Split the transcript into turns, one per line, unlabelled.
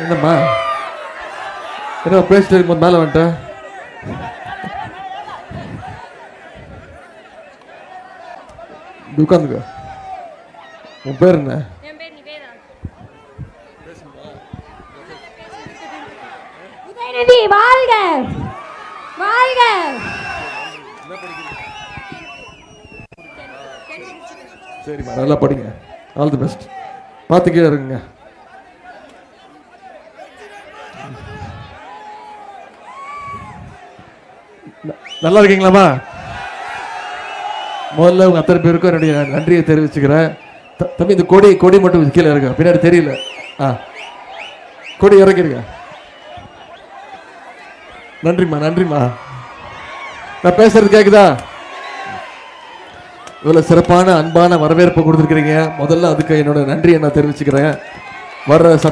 என்னம்மா என்ன பேசிட்டு இருக்கும்போது மேலே வந்துட்டேன். உட்காந்துக்க. உன் பேர் என்ன?
வாழ்க வாழ்க.
சரிம்மா, நல்லா படிங்க. All the best. பார்த்து கீழே இருக்குங்க. நல்லா இருக்கீங்களாம்மா? முதல்ல உங்க அத்தனை பேருக்கும் என்னுடைய நன்றியை தெரிவிச்சுக்கிறேன். தம்பி இந்த கொடி மட்டும் கீழே இருக்கு, பின்னாடி தெரியல. கொடி இறக்கிடுங்க. நன்றிம்மா. நான் பேசுறது கேக்குதா? இவ்வளவு சிறப்பான அன்பான வரவேற்பு கொடுத்துருக்கிறீங்க. முதல்ல அதுக்கு என்னோட நன்றியை நான் தெரிவிச்சுக்கிறேன். வர்ற